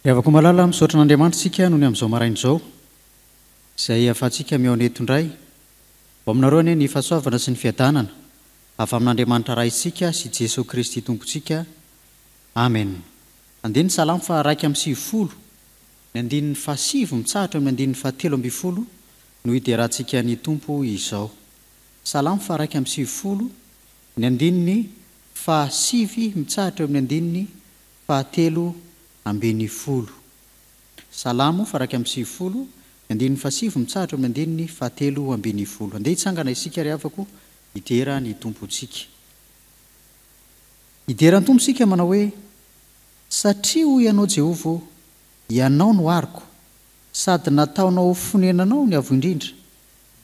Avako malala misaotra n'Andriamanitra sika noho ny amin'izao marain'izao izay ahafahantsika miaoneto indray mbo aminareo anie ny fahasoavana sy ny fiadanana avy amin'Andriamanitra ray isika sy Jesosy Kristy tompontsika. Amen. Andiny salamo fa 1:10 ny andinin'ny fahasivy mitsahatra amin'ny andinin'ny fahatelo ambin'ny folo no iderahantsika ny tompo izao. Salamo fa 1:10 ny andinin'ny fahasivy mitsahatra amin'ny andinin'ny fahatelo ambin'ny folo. Salamo fa 1:10 ny andinin'ny fahasivy mitsahatra amin'ny andinin'ny fahatelo ambin'ny folo. Andeha hitsangana isika ry havako idera ny tompontsika. Idera ny tompontsika manao hoe: satria hoy ianao Jehova, ianao no ariko, sady nataonao fonenanao ny avo indrindra,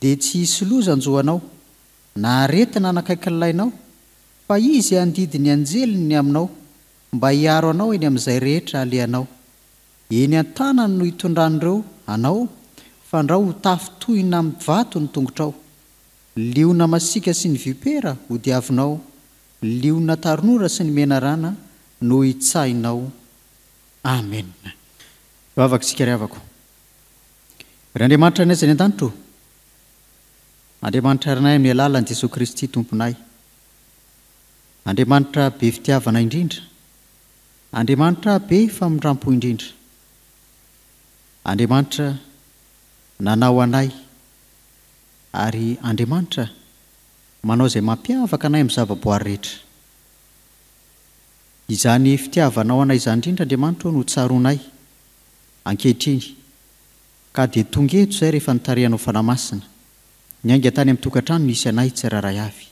dia tsy hisy loza anjoanao, na aretina nakaiky ny lainao, fa izy andidy ny anjeliny aminao, mba hiaro anao eny amin'izay rehetra alehanao. Eny an-tanany no hitondran'ireo anao, fandrao ho tafy tohina amin'ny vato ny tongotrao. Liona masika sy ny vipera ho diavinao, liona taronora sy ny menarana no hitsahinao. Amen. Vavaka sika ry havako. Ry Andriamanitra ny aizany an-danitro, Andriamanitra rinay amin'ny alalan'i Jesosy Kristy tomponay, Andriamanitra be fitiavana indrindra, Andriamanitra be famindrampo indrindra, Andriamanitra nanao anay, ary Andriamanitra manao izay mampiavaka anay amin'ny zavaboary rehetra. Izany fitiavanao anay izany indrindra Andriamanitra no tsaronay ankehitriny, ka dia tonga eto izay rehefa nitarehanao fanamasina. Ny ainga tany amin'ny tokantrano nisy anay tsiraray avy,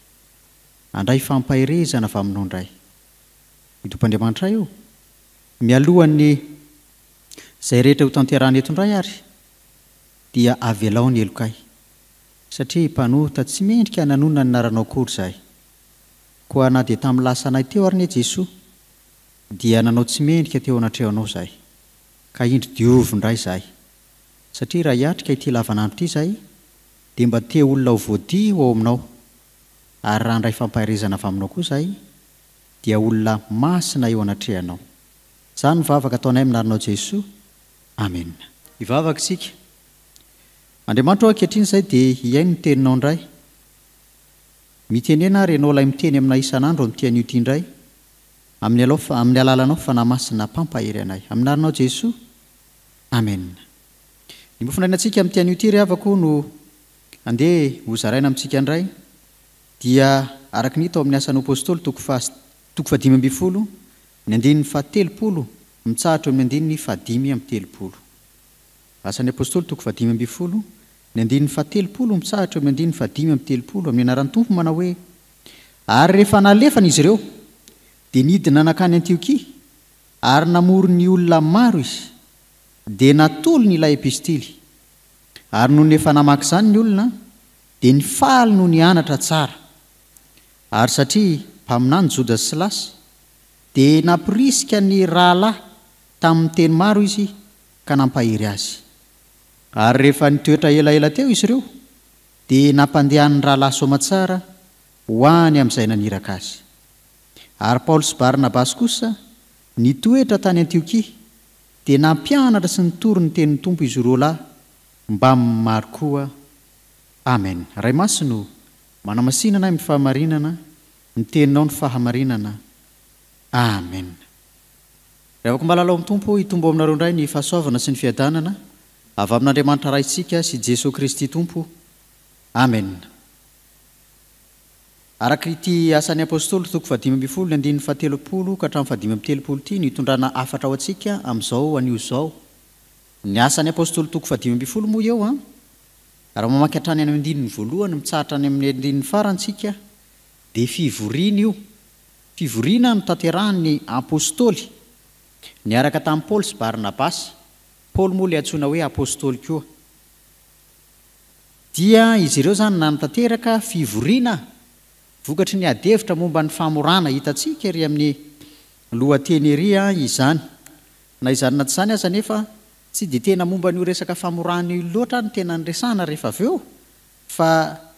andray fampahirezana avy aminao indray. Itompoandriamanitra io mialohan'ny izay rehetra ho tanterahana eto indray ary dia avelao ny elokay, satria mpanota tsy mendrika nanonona ny naranao akory izahay. Koa na dia tamin'ny lasa anay teo ary ny Jesosy dia nanao tsy mendrika teo anatrehanao izahay, ka indry diovy indray izahay, satria raha hiatrika ity lavanandro ity izahay dia mba te olona ho voadia ao aminao, ary raha andray fampahirezana avy aminao koa izahay dia olona masina eo anatrehanao. Izany mivavaka ataonay aminarinao Jesosy. Amen. Hivavaka isika. Andriamanitra ankehitriny izay dia hiaino ny teninao indray. Mitenena ary ianao ilay miteny aminay isan'andro amin'ity anio ity indray, amin'ny alalanao fanamasina pampahery anay. Aminarinao Jesosy. Amen. Ny mofinainantsika amin'ity anio ity ry havako no andeha ho zaraina amintsika indray dia araka ny hita ao amin'ny asan'ny apôstôly toko 5:10 ny andinin'ny fahatelopolo mitsahatra amin'ny andinin'ny 5:30. Asan'ny apôstôly toko 5:10 ny andinin'ny fahatelopolo mitsahatra amin'ny andinin'ny 5:30 amin'ny anaran'ny tompo manao hoe: ary rehefa nalefana izy ireo dia nidina nakany Antiokia, ary namory ny olona maro izy, dia natolony ilay epistily. Ary noho ny efa namaky izany ny olona dia nifaly no nianatra tsara. Ary satria mpaminany Jodas sy Silasy dia nampirisika ny rahalahy tamin'ny teny maro izy ka nampahery azy. Ary rehefa nitoetra elaela teo izy ireo dia nampandehan'ny rahalahy soamatsara ho any amin'izay naniraka azy. Ary Paoly sy Barnabasy kosa nitoetra tany Antiokia dia nampianatra sy nitory ny tenin'ny tompo izy roa lahy mba maro koa. Amen. Ray masino manamasinana amin'ny fahamarinana, ny teninao ny fahamarinana. Amen. Rehefa malala ao amin'ny tompo hitombo aminareo indray ny fahasoavana sy ny fiadanana avy amin'Andriamanitra ray isika sy Jesosy Kristy tompo. Amen. Araka ity asan'ny apôstôly toko 5:10 ny andinin'ny fahatelopolo ka hatramin'ny 5:30 ity ny hitondrana afatra ao antsika amin'izao anio izao. Ny asan'ny apôstôly toko 5:10 moa eo raha mamaky hatrany amin'ny andinin'ny voalohany mitsahatra any amin'ny andinin'ny farantsika dia fivoriana io. Fivoriana no tanterahan'ny apôstôly niaraka tamin'ny Paoly sy Barnabasy. Paoly moa ilay antsoina hoe apôstôly koa. Dia izy ireo izany nanatanteraka fivoriana vokatry ny adevitra momba ny famorana hitantsika ery amin'ny lohateny ery izany. Na izany na tsy izany aza nefa tsy dia tena momba n'io resaka famorana io loatra ny tena nyresahana rehefa avy eo, fa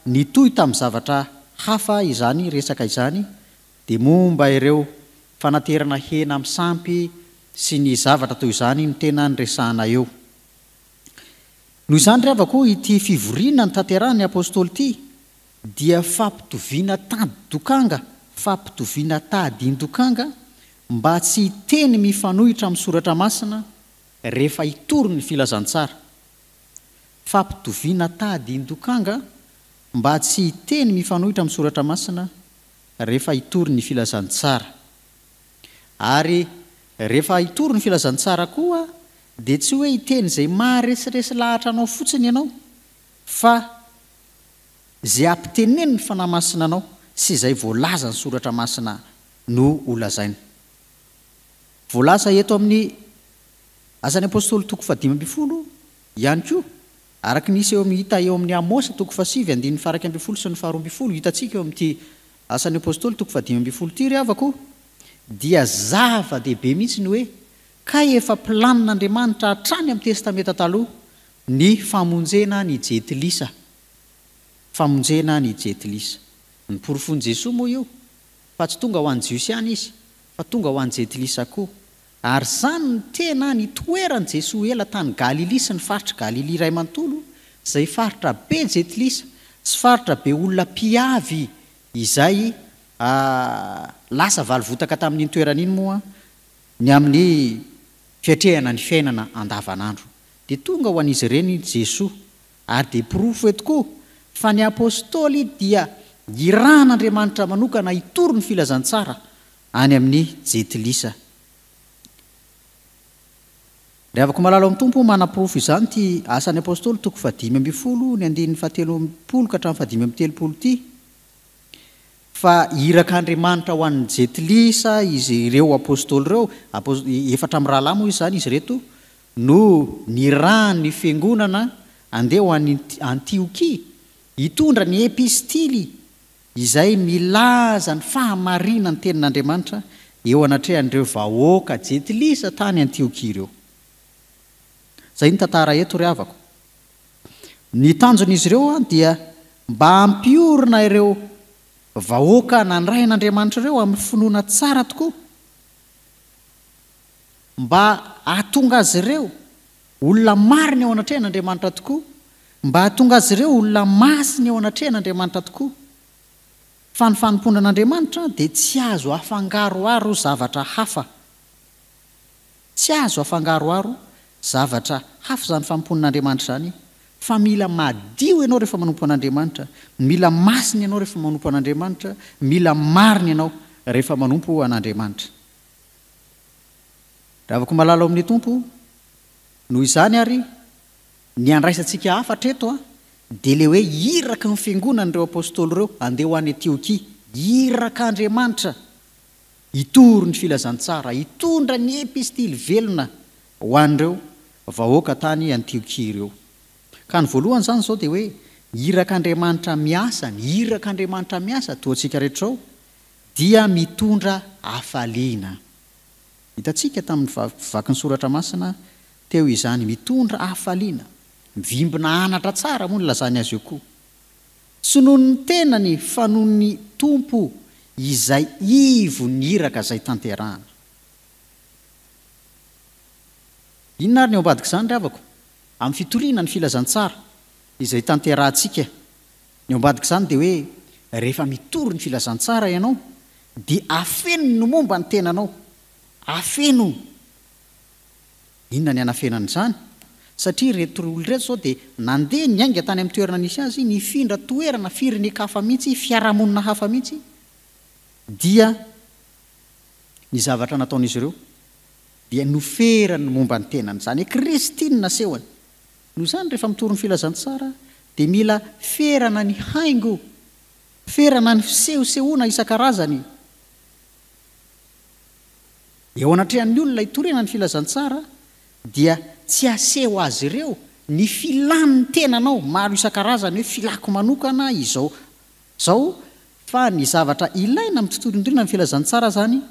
nitohy tamin'ny zavatra hafa izany resaka izany, dia momba ireo fanaterana hena amin'ny sampy sy ny zavatra toy izany ny tena nyresahana eo. Noho izany ry havako ity fivoriana ny tanterahany apôstôly ity dia fampitoviana tady-dokanga, fampitoviana tady-dokanga mba tsy hiteny mifanohitra amin'ny soratra masina rehefa hitory ny filazantsara. Fampitoviana tady-dokanga mba tsy hiteny mifanohitra amin'ny soratra masina rehefa hitory ny filazantsara. Ary rehefa hitory ny filazantsara koa dia tsy hoe hiteny izay maharetsiresy lahatra anao fotsiny ianao, fa izay ampiteneny ny fanahy masina anao sy izay voalaza ny soratra masina no holazaina. Voalaza eto amin'ny Asan'ny Apôstôly 5:12 ihany koa, araka nisy eo hita eo amin'ny Amôsa 7:1 sy ny 12 hitantsika eo amin'ity Asan'ny Apôstôly 5:12 ity ry havako, dia zava-dehibe mihitsy ny hoe ka efa planin'Andriamanitra hatrany amin'ny testamenta taloha ny famonjena ny jetilisa. Famonjena ny jetilisa. Ny porofony Jesosy moa io, fa tsy tonga ho an'ny Jiosy ihany izy, fa tonga ho an'ny jetilisa koa. Ary zany ny tena ny toerany Jesosy ela tany Galili sy ny faritra Galili iray manontolo, izay faritra be jetilisa sy faritra be olona mpiavy izay lasa valivotaka tamin'iny toeran'iny moa ny amin'ny fiatrehana ny fiainana andavanandro. Dia tonga ho an'izy ireny Jesosy, ary dia porofo eto koa fa ny apôstôly dia irahan'Andriamanitra manokana hitory ny filazantsara any amin'ny jetilisa. Ry havako malala amin'ny tompo manaporofo izany ty Asan'ny Apôstôly 5:5 ny 7:10 ka hatramin'ny 7:30 ity, fa irak'Andriamanitra ho an'ny jetilisa izy ireo apôstôly ireo, efatra amin'ny rahalahy moa izy zany izy reto, no nirahany fiangonana andeha ho an'ny Antiokia hitondra ny epistily izay milaza ny fahamarinana ny tenin'Andriamanitra eo anatrehan'ireo vahoaka jetilisa tany Antiokia ireo. Zay ny tantara eto ry havako. Ny tanjon'izy ireo dia mba hampiorina ireo vahoaka nandray an'Andriamanitra ireo amin'ny finoana tsara tokoa, mba hahatonga azy ireo olona marina eo anatrehan'Andriamanitra tokoa, mba hahatonga azy ireo olona masina eo anatrehan'Andriamanitra tokoa. Fa ny fanompoana an'Andriamanitra dia tsy azo afangaroaro zavatra hafa. Tsy azo afangaroaro zavatra hafa zany fampon'Andriamanitra zany, fa mila madio ianao rehefa manompo an'Andriamanitra, mila masina ianao rehefa manompo an'Andriamanitra, mila marina ianao rehefa manompo an'Andriamanitra. Raha avako malala amin'ny tompo, noho izany ary ny andraisantsika hafatra eto dia le hoe iraka ny fiangonan'ireo apôstôly ireo andeha ho any Antiokia, irak'Andriamanitra hitory ny filazantsara, hitondra ny epistily velona ho an'ireo vahoaka tany Antiokia ireo. Ka ny voalohany zany zao dia hoe irak'Andriamanitra miasa, ny irak'Andriamanitra miasa toa antsika rehetra ao dia mitondra hafaliana. Hitantsika tamin'ny vaky ny soratra masina teo izany, mitondra hafaliana, mivimbina anatra tsara moa ny lazany azy eo koa. Tsy noho ny tenany fa noho ny tompo izay ivo ny iraka izay tanterahana. Inona ary ny ao ambadika izany ry havako? Amin'ny fitoriana ny filazantsara izay tanterahantsika, ny ao ambadika izany dia hoe rehefa mitory ny filazantsara ianao dia afeno no momba ny tenanao, afeno. Inona ny anafenan'izany? Satria reto olon-reto zao dia nandeha niainga tany amin'ny toerana nisy azy, nifindra toerana firenen-kafa mihitsy, fiarahamonina hafa mihitsy, dia ny zavatra nataon'izy ireo dia noferany momba ny tenany, zany hoe Kristy no nasehony. Noho izany rehefa mitory ny filazantsara dia mila ferana ny haingo, ferana ny fisehosehoana isan-karazany. Eo anatrehan'ny olona hitoriana ny filazantsara dia tsy aseho azy ireo ny filany tenanao maro isan-karazany, hoe filako manokana izao fa ny zavatra ilaina amin'ny fitoriana ny filazantsara zany,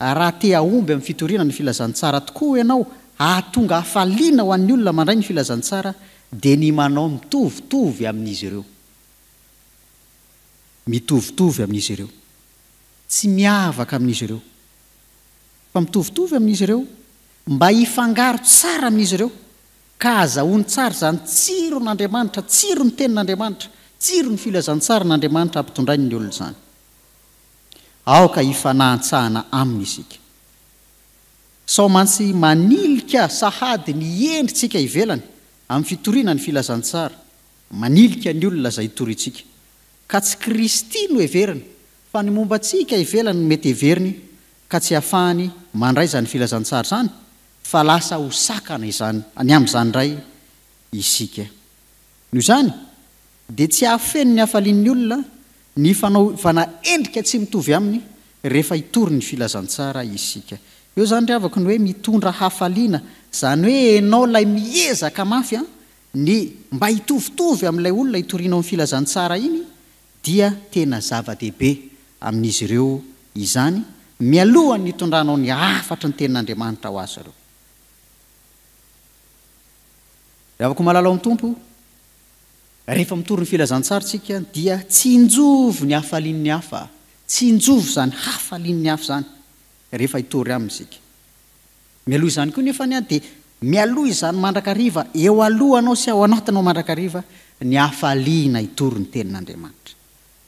raha te ahomby amin'ny fitoriana ny filazantsara tokoa ianao, ahatonga hafaliana ho an'ny olona mandray ny filazantsara, dia ny manao mitovitovy amin'izy ireo. Mitovitovy amin'izy ireo, tsy miavaka amin'izy ireo, fa mitovitovy amin'izy ireo mba hifangaro tsara amin'izy ireo ka azahoany tsara zany tsiron'Andriamanitra, tsiro ny tenin'Andriamanitra, tsiro ny filazantsara n'Andriamanitra ampitondrai ny olona zany. Aoka hifanahantsahana aminy isika. Sao mantsy manilika sahady ny endritsika ivelany amin'ny fitoriana ny filazantsara, manilika ny olona izay hitoritsika. Ka tsy Kristy no heveriny, fa ny mombantsika ivelany mety heveriny ka tsy ahafahany mandray izany filazantsara zany, fa lasa ho sakana izany any amin'izany ray isika. Noho izany dia tsy ahafeno ny hafalian'ny olona ny fanaovana endrika tsy mitovy aminy rehefa hitory ny filazantsara isika. Eo zany ry havako ny hoe mitondra hafaliana, zany hoe ianao ilay miezaka mafy ny mba hitovitovy amin'ilay olona hitorianao ny filazantsara iny, dia tena zava-dehibe amin'izy ireo izany, mialohan'ny hitondranao ny hafatra ny tenin'Andriamanitra ho azy ireo. Ry havako malala ao amin'ny tompo, rehefa mitory ny filazantsara tsika dia tsy injovo ny hafalian'ny hafa, tsy injovo zany hafalian'ny hafa zany rehefa hitory aminy isika. Mialoha izany koa nefa dia mialoha izany mandrakariva eo alohanao sy ao anatinao mandrakariva ny hafaliana hitory ny tenin'Andriamanitra,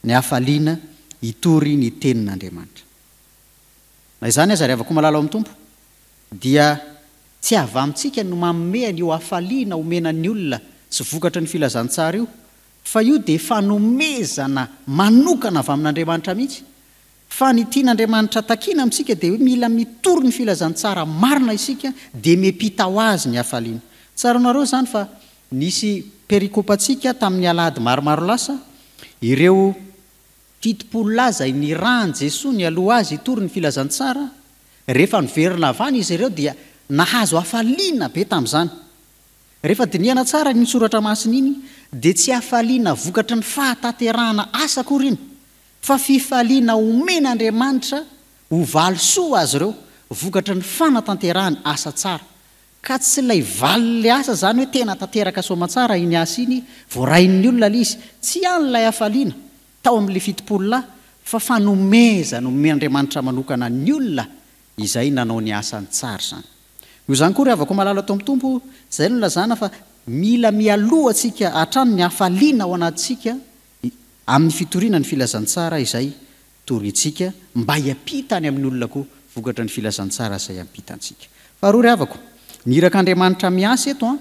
ny hafaliana hitory ny tenin'Andriamanitra. Na izany aza ry havako malala ao amin'ny tompo, dia tsy avy amintsika no manomehany io hafaliana omenan'ny olona sy vokatra ny filazantsara io, fa io dia fanomezana manokana avy amin'Andriamanitra mihitsy. Fa ny tian'Andriamanitra takina amintsika dia hoe mila mitory ny filazantsara marina isika dia miampita ho azy ny hafaliana. Tsaranareo zany fa nisy perikopantsika tamin'ny alahady maromaro lasa, ireo titipololaza ny rany Jesosy ny aloha azy hitory ny filazantsara, rehefa niverina avy any izy ireo dia nahazo hafaliana be tamin'izany. Rehefa dinihana tsara ny soratra masina iny dia tsy hafaliana vokatry ny fahatanterahana asa akory iny, fa fifaliana omen'Andriamanitra ho valosoa azy ireo vokatry ny fanatanterahany asa tsara. Ka tsy ilay valyle asa zany hoe tena tanteraka soamantsara iny asa iny voarahin'ny olona le izy, tsy an'ilay hafaliana tao amin'ilay fitopololahy, fa fanomezana omen'Andriamanitra manokana ny olona izay nanao ny asany tsara zany. Io zany koa ry havako malala tao amin'ny tompo, izay no lazana fa mila mialoha antsika hatrany ny hafaliana ao anatintsika amin'ny fitoriana ny filazantsara izay torintsika, mba hiampitany amin'ny olona koa vokatra ny filazantsara izay hampitantsika. Faharoa ry havako, ny irak'Andriamanitra miasa eto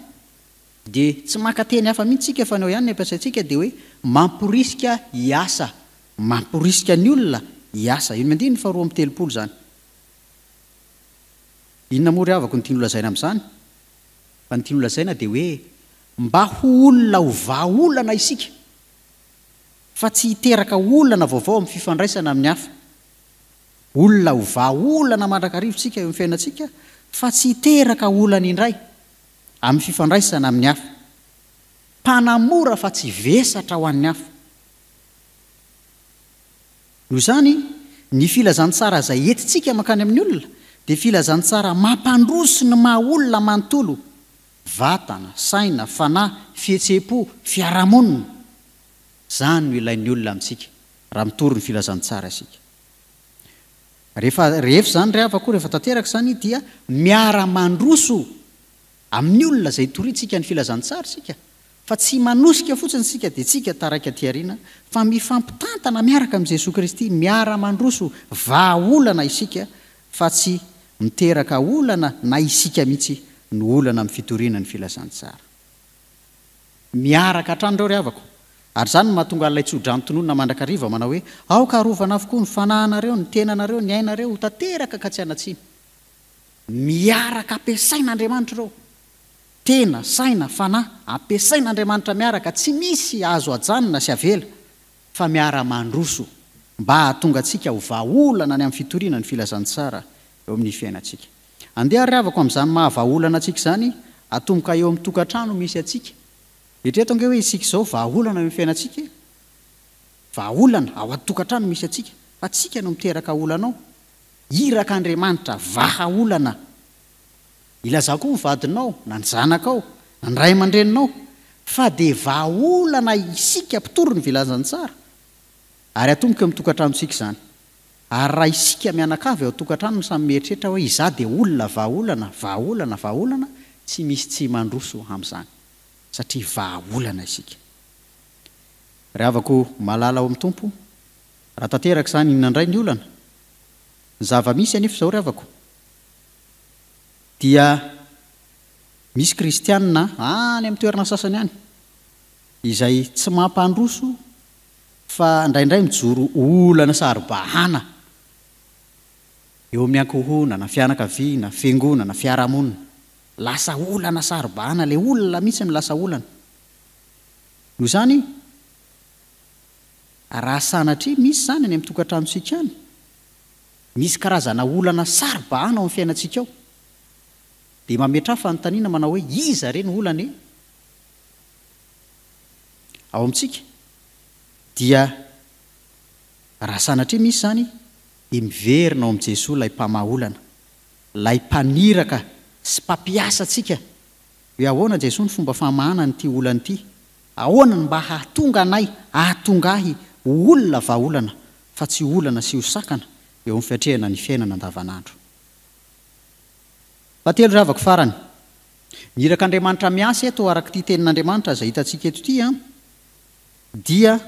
dia tsy maka-teny hafa mihitsy tsika fa nao ihany ny ampiasaintsika dia hoe mamporisika hiasa, mamporisika ny olona hiasa. Ino mandiny ny faharoa amin'ny telopolo zany. Inona moa ry havako ny tiany holazaina amin'izany? Fa ny tiany holazaina dia hoe mba ho olona ho vahaolana isika, fa tsy hiteraka olana vaovao amin'ny fifandraisana amin'ny hafa. Olona ho vahaolana mandrakarivotsika eo amin'ny fiainantsika, fa tsy hiteraka olana indray amin'ny fifandraisana amin'ny hafa. Mpanamora fa tsy vesatra ho an'ny hafa. Noho izany ny filazantsara izay entintsika mankany amin'ny olona dia filazantsara mampandroso ny maha olona manontolo, vatana, saina, fanahy, fihetseham-po, fiarahamonina. Zany no ilain'ny olona amintsika raha mitory ny filazantsara isika. Rehefa zany ry havako rehefa tanteraka zany dia miara-mandroso amin'ny olona izay torintsika ny filazantsara isika, fa tsy manosika fotsiny sika dia tsika taraiky aty aoriana, fa mifampitantana miaraka amin'i Jesosy Kristy, miara-mandroso vahaolana isika, fa tsy miteraka olana na isika mihitsy no olana amin'ny fitoriana ny filazantsara. Miaraka hatrany ireo ry havako. Ary zany mahatonga an'ilay tsodranotononona mandrakariva manao hoe aoka arovana avokoa ny fanahinareo, ny tenanareo, ny ainareo ho tanteraka ka tsy anatsiny. Miaraka ampiasain'Andriamanitra ireo. Tena, saina, fanahy, ampiasain'Andriamanitra miaraka, tsy misy azo ajanona sy avela, fa miara-mandroso mba hahatonga antsika ho vahaolana ny amin'ny fitoriana ny filazantsara eo amin'ny fiainantsika. Andeha ry havako amin'izany mahavahaolana antsika zany, atomboka eo amin'ny tokantrano misy antsika. Eritreto ange hoe isika izao vahaolana amin'ny fiainantsika, vahaolana ao an-tokantrano misy antsika, fa tsika no miteraka olanao. Irak'Andriamanitra vahaolana. Ilazao koa ny vadinao, na ny zanakao, na ny ray aman-dreninao, fa dia vahaolana isika mpitory ny filazantsara. Ary atomboka amin'ny tokantrano tsika zany. ary raha isika mianakavy ao tokantrano samy mieritreritra hoe iza dia olona vaolana tsy misy tsy mandroso amin'izany satria vaolana isika. Ry havako malala ao amin'ny tompo, raha tanteraka izany inandray ny olana, ny zava-misy anefa izao ry havako dia misy kristianina any amin'ny toerana sasany any izay tsy mampandroso fa indraindray mijoro olana saribahana eo amin'ny ankohonana, fianakaviana, fiangonana, fiarahamonina. Lasa olana saribahana, ilay olona mihitsy ny lasa olana. Noho izany raha sanatria misy izany any amin'ny tokantranosika any, misy karazana olana saribahana ao amin'ny fiainantsika ao, dia mametraha fanontaniana manao hoe iza ireny olana e? Ao amintsika dia raha sanatria misy izany dia miverina ao amin'i Jesoa ilay mpamaolana, ilay mpaniraka sy mpampiasa antsika hoe ahoana Jesoa ny fomba famahana n'ity olana ity, ahoana ny mba hahatonga anay hahatonga ahy olona vaolana fa tsy olana sy hosakana eo amin'ny fiatrehana ny fiainana andavanandro. Fahatelo ravako farany, nirak'Andriamanitra miasa eto araka ity tenin'Andriamanitra izay hitantsika eto ity dia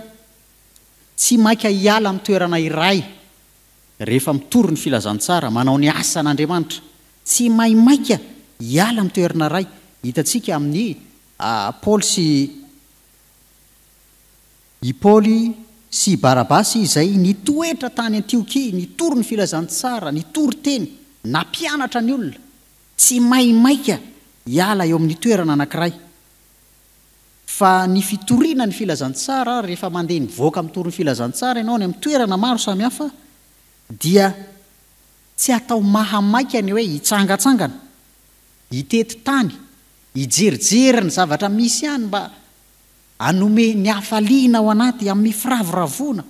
tsy maika hiala amin'ny toerana iray rehefa mitory ny filazantsara manao ny asan'Andriamanitra, tsy maimaika hiala amin'ny toerana iray. Hitantsika amin'ny Paoly sy Barabasy izay nitoetra tany Antiokia, nitory ny filazantsara, nitory teny, nampianatra ny olona, tsy maimaika hiala eo amin'ny toerana anankiray. Fa ny fitoriana ny filazantsara rehefa mandeha nivoaka mitory ny filazantsara ianao ny amin'ny toerana maro samihafa dia tsy atao mahamaika ny hoe hitsangatsangana, hitety tany, hijerijery ny zavatra misy ihany mba hanome ny hafaliana ao anaty amin'ny firavoravona,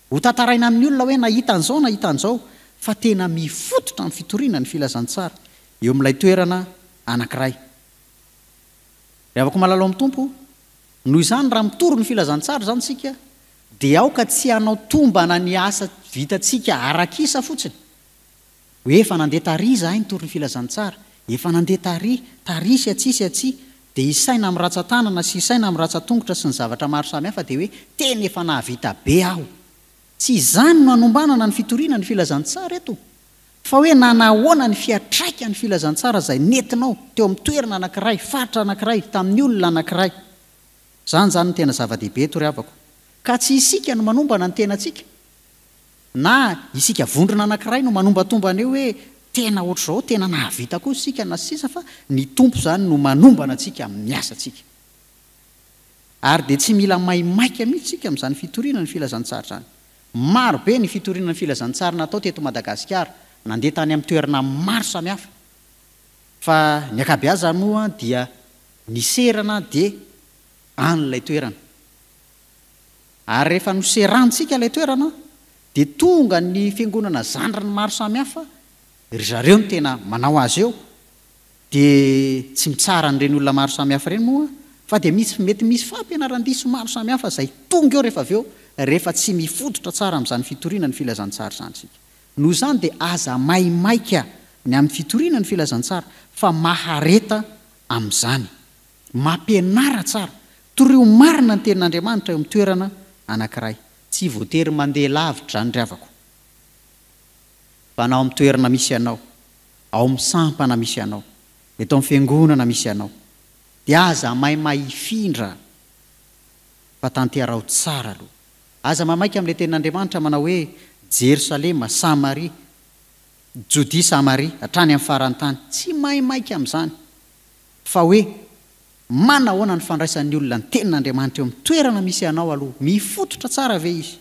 ho tantaraina amin'ny olona hoe nahita an'izao nahita an'izao, fa tena mifototra amin'ny fitoriana ny filazantsara eo amin'ilay toerana anankiray. Ry havako malala ao amin'ny tompo, noho izany raha mitory ny filazantsara izany tsika dia aoka tsy hanao tombana ny asa vitantsika arak'isa fotsiny hoe efa nandeha tary izahay nitory ny filazantsara, efa nandeha tary sy atsy dia isaina amin'ny ratsan-tanana sy isaina amin'ny ratsan-tongotra sy ny zavatra maro samihafa dia hoe tena efa nahavita be aho. Tsy izany no hanombanana ny fitoriana ny filazantsara eto, fa hoe nanahoana ny fiatraika ny filazantsara izay nentinao teo amin'ny toerana anankiray, faritra anankiray, tamin'ny olona anankiray. Zany no tena zava-dehibe eto ry havako. Ka tsy isika no manombana ny tenantsika, na isika vondrona anankiray no manombatomba an'io hoe tena ohatr'izao, tena nahavita koa isika na sisa, fa ny tompo izany no manombana antsika amin'ny asantsika. Ary dia tsy mila maimaika mihitsy isika amin'izany fitoriana ny filazantsara izany. Maro be ny fitoriana ny filazantsara natao teto Madagasikara, nandeha tany amin'ny toerana maro samihafa, fa ny ankabeazany moa dia niserana dia an'ilay toerana. Ary rehefa noserantsika ilay toerana dia tonga ny fiangonana zandrany maro samihafa, ry zareo no tena manao azy eo, dia tsy mitsara n'ireny olona maro samihafa ireny moa, fa dia mety misy fampianaran-diso maro samihafa izay tonga eo rehefa avy eo, rehefa tsy mifototra tsara amin'izany fitoriana ny filazantsara izany sika. Noho izany dia aza maimaika ny amin'ny fitoriana ny filazantsara, fa mahareta amin'izany, mampianara tsara, torio marina ny tenin'Andriamanitra eo amin'ny toerana anankiray. Tsy voatery mandeha lavitra izany ry havako, fa anao amin'ny toerana misy anao, ao amin'ny sampana misy anao, eto amin'ny fiangonana misy anao, dia aza maimay hifindra fa tanterao tsara aloha. Aza mamaika amin'ilay tenin'Andriamanitra manao hoe Jerosalema, Samaria, Jodia, Samaria, hatrany amin'ny farantany. Tsy maimaika amin'izany, fa hoe manahoana ny fandraisan'ny olona ny tenin'Andriamanitra eo amin'ny toerana misy anao aloha. Mifototra tsara ve izy,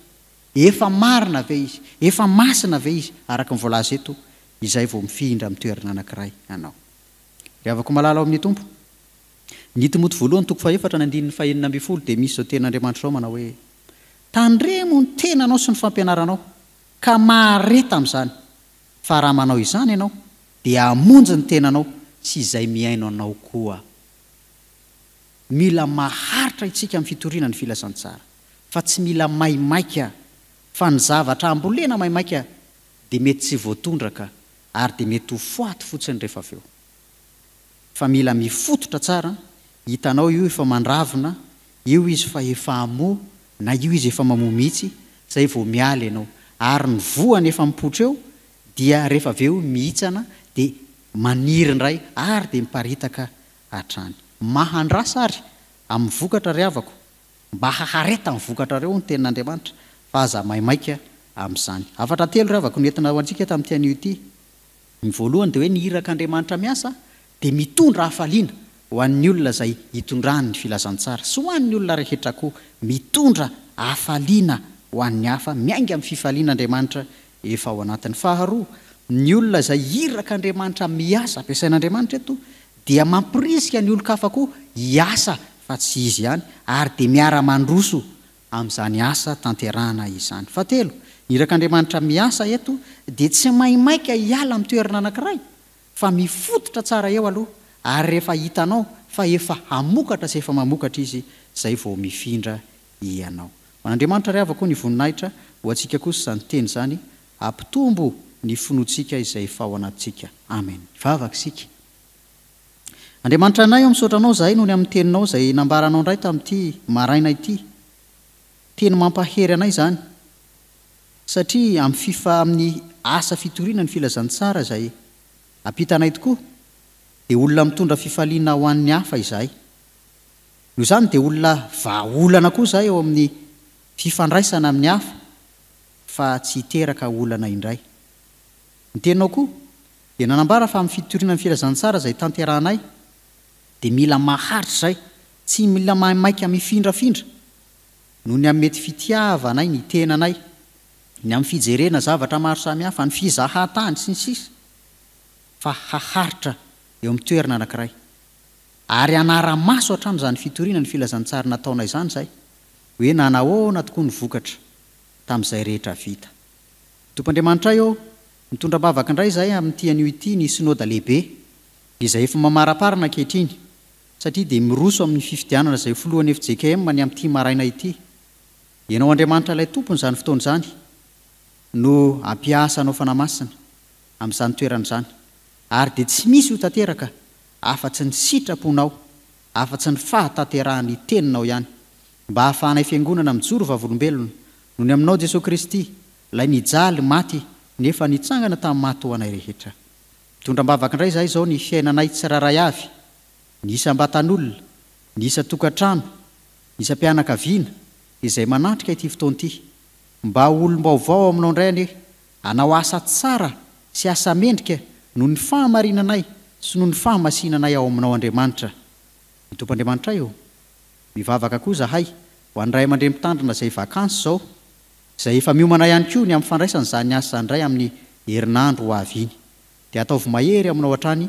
efa marina ve izy, efa masina ve izy, araka ny voalaza eto, izay vao mifindra amin'ny toerana anankiray anao. Ry havako malala ao amin'ny tompo, ny Timoty voalohany toko faefatra ny andininy fahaenina ambin'ny folo dia misy izao tenin'Andriamanitra izao manao hoe tandremo ny tenanao sy ny fampianaranao ka mahareta amin'izany, fa raha manao izany ianao dia hamonjy ny tenanao sy izay miaino anao koa. Mila maharitra itsika amin'ny fitoriana ny filazantsara, fa tsy mila maimaika, fa ny zavatra ambolena maimaika dia mety tsy voatondraka ary dia mety ho foaty fotsiny rehefa avy eo. Fa mila mifototra tsara, hitanao io efa mandravina, io izy fa efa hamoa, na io izy efa mamoa mihitsy, zay vao miala ianao. Ary ny voany efa mipoitra eo, dia rehefa avy eo mihitsana, dia maniry indray ary dia miparitaka hatrany. Mahandrasa ary amin'ny vokatra ry havako, mba hahareta amin'ny vokatra reo ny tenin'Andriamanitra, fa aza maimaika amin'izany. Afatra telo ry havako nentina ho antsika tamin'ity anio ity. Ny voalohany dia hoe ny irak'Andriamanitra miasa dia mitondra hafaliana ho an'ny olona izay hitondrany ny filazantsara, sy ho an'ny olona rehetra koa mitondra hafaliana ho an'ny hafa, miainga amin'ny fifalian'Andriamanitra efa ao anatiny. Faharoa, ny olona izay irak'Andriamanitra miasa, ampiasain'Andriamanitra eto, dia mampirisika ny olon-kafa koa hiasa fa tsy izy ihany, ary dia miara-mandroso amin'izany asa tanterahana izany. Fahatelo, ny irak'Andriamanitra miasa eto dia tsy maimaika hiala amin'ny toerana anankiray, fa mifototra tsara eo aloha, ary rehefa hitanao fa efa hamokatra sy efa mamokatra izy, zay vao mifindra ianao. Man'Andriamanitra ry havako ny voninahitra ho antsika kosa izany teny izany, hampitombo ny finoantsika izay efa ao anatintsika. Amen. Vavaka isika. Andriamanitra anay, misaotra anao zahay noho ny amin'ny teninao izay nambaranao indray tamin'ity maraina ity. Teny mampahery anay izany, satria amin'ny asa fitoriana ny filazantsara izay ampitanay tokoa, dia olona mitondra fifaliana ho an'ny hafa izahay. Noho izany dia olona vahaolana koa izahay eo amin'ny fifandraisana amin'ny hafa, fa tsy hiteraka olana indray. Ny teninao koa dia nanambara fa amin'ny fitoriana ny filazantsara izay tanterahanay, dia mila maharitra izay, tsy mila maimaika mifindrafindra, noho ny amin'ny mety fitiavanay ny tenanay, ny amin'ny fijerena zavatra maro samihafa, ny fizahan-tany sy ny sisa, fa haharitra eo amin'ny toerana anankiray. Ary anara-maso hatramin'izany fitoriana ny filazantsara nataonay izany izay, hoe nanahoana tokoa ny vokatra tamin'izay rehetra vita. Tompandriamanitra eo, mitondra bavaka indray izay amin'ity anio ity ny synôda lehibe, izay efa mamaraparana ankehitriny, satria dia miroso amin'ny fifidianana izay foloan'ny FJKM ny amin'ity maraina ity. Ianao Andriamanitra ilay tompony izany fotoana izany, no ampiasanao fanamasina amin'izany toerana izany, ary dia tsy misy ho tanteraka afa-tsy ny sitraponao, afa-tsy ny fahatanterahany teninao ihany, mba hahafahanay fiangonana mijoro vavolombelona noho ny aminao Jesosy Kristy, ilay nijaly maty nefa nitsangana tamin'ny maty ho anay rehetra. Mitondra bavaka indray izahay izao ny fiainanay tsiraray avy, ny isam-batan'olona, ny isa-tokantrano, ny isam-pianakaviana izay manatrika ity fotoana ity, mba olom-baovao aminao indray anie, hanao asa tsara sy asa mendrika noho ny fahamarinanay sy noho ny fahamasinanay ao aminao Andriamanitra. Ny Tompandriamanitra io, mivavaka koa zahay ho an'ny ray aman-dreny mitandrina izay vakansy izao, izay efa miomana ihany koa ny amin'ny fandraisana izany asa indray amin'ny herinandro ho avy iny, dia ataovy mahery aminao hatrany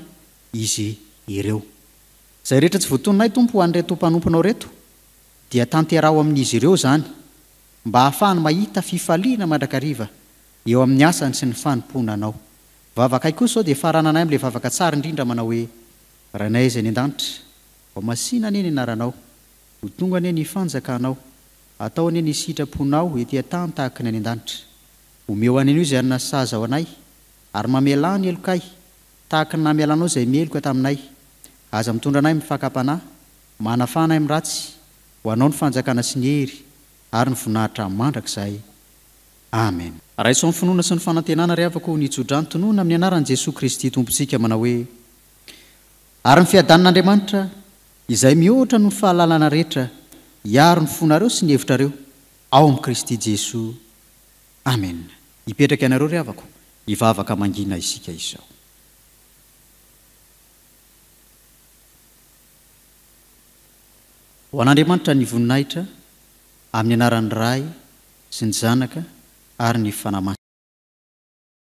izy ireo. Izay rehetra tsy voatononay Tompo ho an'ireto mpanomponao reto, dia tanterao amin'izy ireo izany, mba ahafahany mahita fifaliana mandrakariva eo amin'ny asany sy ny fanompona anao. Vavaka kosa izao dia farananay amin'ilay vavaka tsara indrindra manao hoe: Rainay izay ny an-danitra, ao masina anie ny anaranao, ho tonga anie ny fanjakanao, atao anie ny sitraponao ety an-tany tahaka ny any an-danitra. Omeo any an'io izay anona saza ao anay, ary mamela ny elokay tahaka ny namelanao izay mieloka taminay. Aza mitondra anay mifankampanahy, manafanay amin'ny ratsy, ho anao ny fanjakana sy ny hery ary ny voninahitra mandrakizay. Amen. Raiso amin'ny finoana sy ny fanantenana ry havako ny tsodranotonoana amin'ny anaran'i Jesosy Kristy tompontsika manao hoe: ary ny fiadanan'Andriamanitra izay mihoatra noho ny fahalalana rehetra hiaro ny fonareo sy ny hevitrareo ao amin'ny Kristy Jesosy. Amen. Hipetraka ianareo ry havako, hivavaka mangina isika izao. Ho an'Andriamanitra ny voninahitra amin'ny anaran'ny Ray sy ny Zanaka ary ny fanamasina.